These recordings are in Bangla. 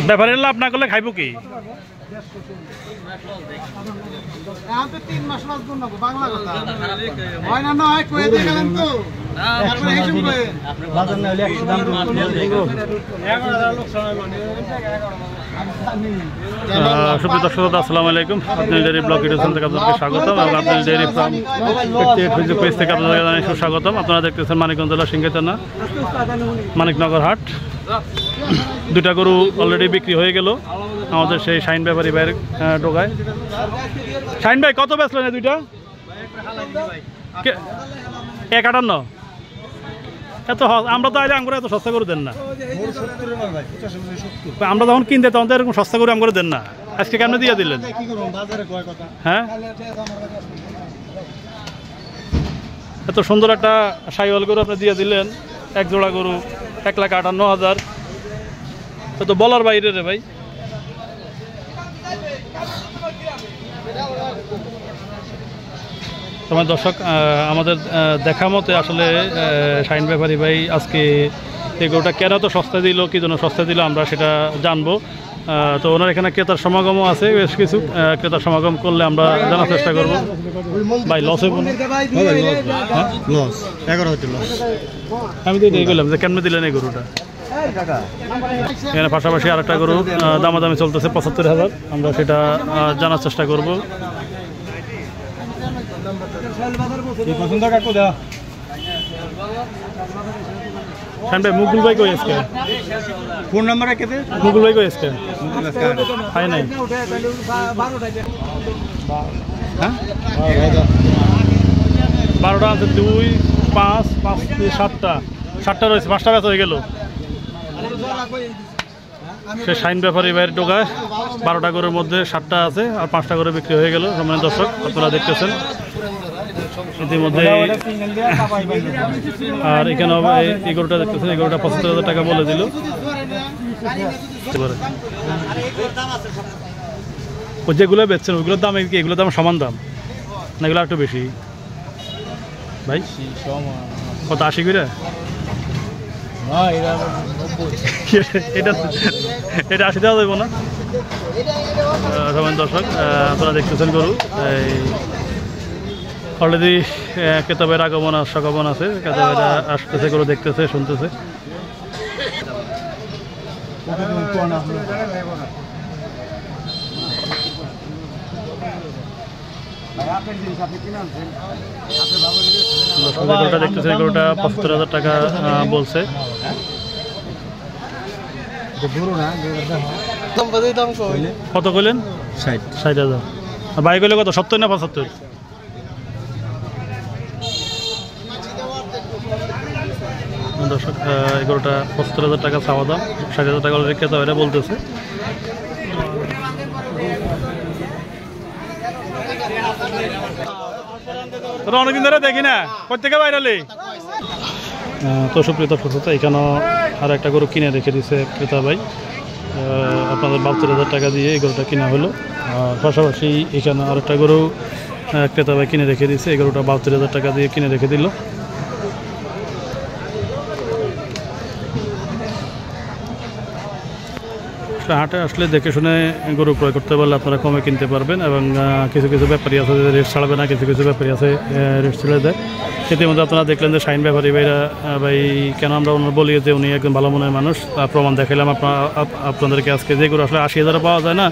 ব্যাপারে লাভ না করলে খাইব কি? 3 মাস বাংলা কথা হয় না নয় কয়ে দিয়ে গেলেন তো সুপ্রিয় দর্শক আসসালামু আলাইকুম। আপনাদের ডেইরি ব্লগ ইউটিউব চ্যানেল থেকে আপনাদেরকে স্বাগতম এবং আপনাদের ডেইরি ফার্ম ফেসবুক পেজ থেকে আপনাদের জানাই সুস্বাগতম। আপনারা দেখতেছেন মানিকগঞ্জ জেলা সিংহেথানা মানিকনগর হাট। দুটা গরু অলরেডি বিক্রি হয়ে গেল আমাদের সেই শাইন ব্যাপারী ভাইয়ের ঢোকায়। শাইন ভাই কত বেচলেন এই দুইটা? 1.58। এত আমরা তো আগে আমগরে এত সস্তা করে দেন না। আমরা যখন কিনতে তখন তো এরকম সস্তা করে আমগরে দেন না। আজকে কেমন দিয়ে দিলেন? হ্যাঁ, এত সুন্দর একটা সাইওয়াল গরু আপনি দিয়ে দিলেন, এক জোড়া গরু 1,58,000। তো বলার বাইরে রে ভাই। তোমার দর্শক আমাদের দেখা মতে আসলে শাইন ব্যাপারী ভাই আজকে এই গরুটা কেন তো সস্তা দিল, কি জন্য সস্তা দিল আমরা সেটা জানবো। তো ওনার এখানে ক্রেতার সমাগমও আছে, বেশ কিছু ক্রেতার সমাগম করলে আমরা জানার চেষ্টা করবো। ভাই লস হইব না? আমি তো এটাই বললাম যে কেমনে দিলেন এই গরুটা। এখানে পাশাপাশি আরেকটা গরু দামাদামি চলতেছে 75,000, আমরা সেটা জানার চেষ্টা করব। মুকুল ভাই কই আজকে? ফোন নাম্বার কেতে? মুকুল ভাই কই আজকে? হয় নাই। হ্যাঁ 12টা আছে, 2, 5, 7টা রয়েছে, 5টা বেচা হয়ে গেল। সে শাইন ব্যাপারী ভাইয়ের ঢোকায় 12টা গরুর মধ্যে 7টা আছে আর 5টা করে বিক্রি হয়ে গেল। সম্মানিত দর্শক আপনারা দেখতেছেন ইতিমধ্যে। আর এখানে এই গরুটা দেখতেছেন, এই গরুটা 75,000 টাকা বলে দিল। যেগুলো বেচছেন ওইগুলোর দাম কি এগুলোর দাম সমান দাম না এগুলো একটু বেশি? ভাই কত 80 করে? এটা 80 দেওয়া যাবে না? সবাই দর্শক আপনারা দেখতেছেন গরু অলরেডি ক্রেতাবের আগমন সগমন আছে, ক্রেতাবেরা আসতেছে, গরু দেখতেছে, শুনতেছে। গরুটা দেখতেছে, গরুটা 75,000 টাকা বলছে। কত কইলেন? 60,000। ভাই কইলে কত? 70 না 75? দর্শক এই গরুটা 75,000 টাকা চাওয়া দাম, 60,000 টাকা অলরেডি ক্রেতা এটা বলতেছে। অনেকদিন ধরে দেখি না, প্রত্যেকে বাইরে। তো সুপ্রিয় দর্শক এখানেও আর একটা গরু কিনে রেখে দিছে ক্রেতা ভাই, আপনাদের 72,000 টাকা দিয়ে এই গরুটা কিনা হলো। আর পাশাপাশি এখানে আরেকটা গরু ক্রেতা ভাই কিনে রেখে দিছে, এই গরুটা 72,000 টাকা দিয়ে কিনে রেখে দিল। হাটে আসলে দেখে শুনে গরু ক্রয় করতে পারলে আপনারা কমে কিনতে পারবেন এবং কিছু কিছু ব্যাপারী আছে যে রেট ছাড়বে না, কিছু কিছু ব্যাপারী আছে রেট ছেড়ে দেয়। ইতিমধ্যে আপনারা দেখলেন যে শাইন ব্যাপারী ভাইরা ভাই কেন আমরা বলি যে উনি একজন ভালো মনের মানুষ, প্রমাণ দেখাইলাম আপনাদেরকে আজকে। যে গরু আসলে 80,000 পাওয়া যায় না,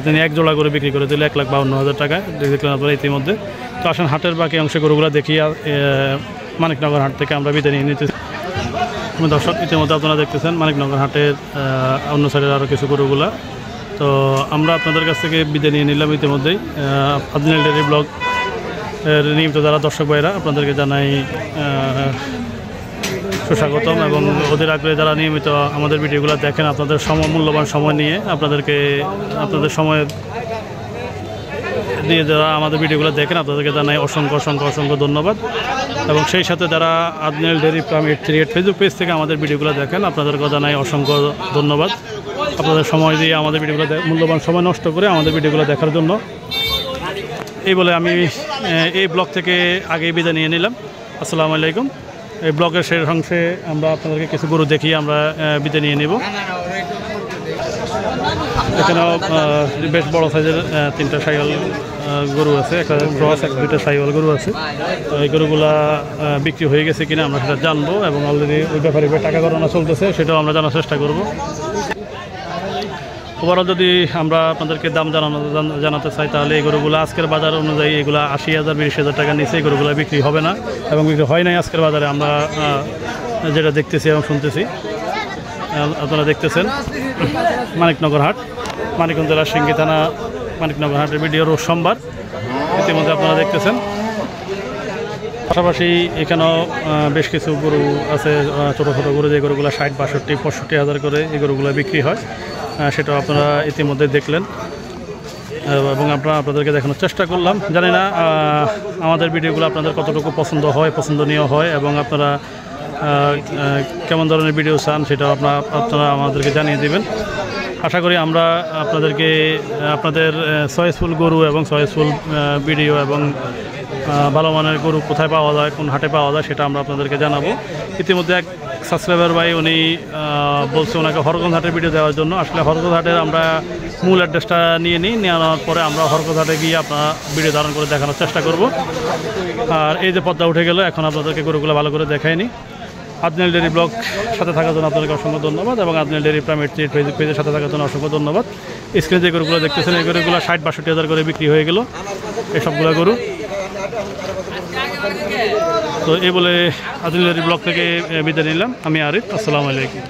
তিনি এক জোড়া করে বিক্রি করে দিলে 1,52,000 টাকায় দেখলেন আপনারা ইতিমধ্যে। তো আসেন হাটের বাকি অংশে গরুগুলো দেখি। মানিকনগর হাট থেকে আমরা বিদায় নিয়ে নিতেছি। দর্শক ইতিমধ্যে আপনারা দেখতেছেন মানিকনগর হাটের অন্য সাইডের আরও কিছু গরুগুলা। তো আমরা আপনাদের কাছ থেকে বিদায় নিয়ে নিলাম ইতিমধ্যেই। আপনাদের ডেইরি ব্লগ এর নিয়মিত যারা দর্শক ভাইরা আপনাদেরকে জানাই সুস্বাগতম এবং ওদের আগ্রহে যারা নিয়মিত আমাদের ভিডিওগুলো দেখেন, আপনাদের মূল্যবান সময় নিয়ে আপনাদের সময় দিয়ে যারা আমাদের ভিডিওগুলো দেখেন আপনাদেরকে জানাই অসংখ্য অসংখ্য অসংখ্য ধন্যবাদ। এবং সেই সাথে যারা আদনাইল ডেইরি ফার্ম 838 ফেসবুক পেজ থেকে আমাদের ভিডিওগুলো দেখেন আপনাদেরকে জানাই অসংখ্য ধন্যবাদ। আপনাদের সময় দিয়ে আমাদের ভিডিওগুলো মূল্যবান সময় নষ্ট করে আমাদের ভিডিওগুলো দেখার জন্য। এই বলে আমি এই ব্লগ থেকে আগেই বিদায় নিয়ে নিলাম। আসসালামু আলাইকুম। এই ব্লগের শেষ অংশে আমরা আপনাদেরকে কিছু গরু দেখিয়ে আমরা বিদায় নিয়ে নেব। এখানেও বেশ বড় সাইজের 3টা সাইওয়াল গরু আছে, একটা ক্রস, 2টা সাইওয়াল গরু আছে। তো এই গরুগুলা বিক্রি হয়ে গেছে কিনা আমরা সেটা জানবো, এবং অলরেডি ওই ব্যাপারে টাকা গণনা চলতেছে, সেটাও আমরা জানার চেষ্টা করব। ওভারঅল যদি আমরা আপনাদেরকে দাম জানাতে চাই, তাহলে এই গরুগুলো আজকের বাজার অনুযায়ী এগুলো 80,000 20,000 টাকার নিচে এই গরুগুলো বিক্রি হবে না, এবং বিক্রি হয় নাই আজকের বাজারে। আমরা যেটা দেখতেছি এবং শুনতেছি, আপনারা দেখতেছেন মানিকনগর হাট, মানিকগঞ্জ জেলার সিঙ্গি থানা মানিকনগর হাটের ভিডিও রোজ সোমবার ইতিমধ্যে আপনারা দেখতেছেন। পাশাপাশি এখানেও বেশ কিছু গরু আছে, ছোটো ছোটো গরু, যে গরুগুলো 60, 62, 65,000 করে এই গরুগুলো বিক্রি হয়, সেটাও আপনারা ইতিমধ্যে দেখলেন, এবং আপনাদেরকে দেখানোর চেষ্টা করলাম। জানি না আমাদের ভিডিওগুলো আপনাদের কতটুকু পছন্দনীয় হয়, এবং আপনারা কেমন ধরনের ভিডিও চান সেটাও আপনারা আমাদেরকে জানিয়ে দেবেন। আশা করি আমরা আপনাদেরকে আপনাদের চয়েসফুল গরু এবং চয়েসফুল ভিডিও এবং ভালো মানের গরু কোথায় পাওয়া যায়, কোন হাটে পাওয়া যায়, সেটা আমরা আপনাদেরকে জানাবো। ইতিমধ্যে এক সাবস্ক্রাইবার ভাই উনি বলছে ওনাকে হরগঞ্জ হাটের ভিডিও দেওয়ার জন্য। আসলে হরগঞ্জ হাটের আমরা মূল অ্যাড্রেসটা নেওয়ার পরে আমরা হরগঞ্জ হাটে গিয়ে আপনার ভিডিও ধারণ করে দেখানোর চেষ্টা করব। আর এই যে পর্দা উঠে গেল, এখন আপনাদেরকে গরুগুলো ভালো করে দেখায়নি। আদনাল ডেইরি ব্লগ সাথে থাকার জন্য আপনাদেরকে অসংখ্য ধন্যবাদ, এবং আদনাল ডেইরি প্রাইমেট ফেসবুক পেজের সাথে থাকার জন্য অসংখ্য ধন্যবাদ। স্ক্রিনে যে গরুগুলো দেখতেছেন, এই গরুগুলো 60-62,000 করে বিক্রি হয়ে গেল এই সবগুলো গরু। তো এই বলে আদনাল ডেইরি ব্লগ থেকে বিদায় নিলাম। আমি আরিফ, আসসালামু আলাইকুম।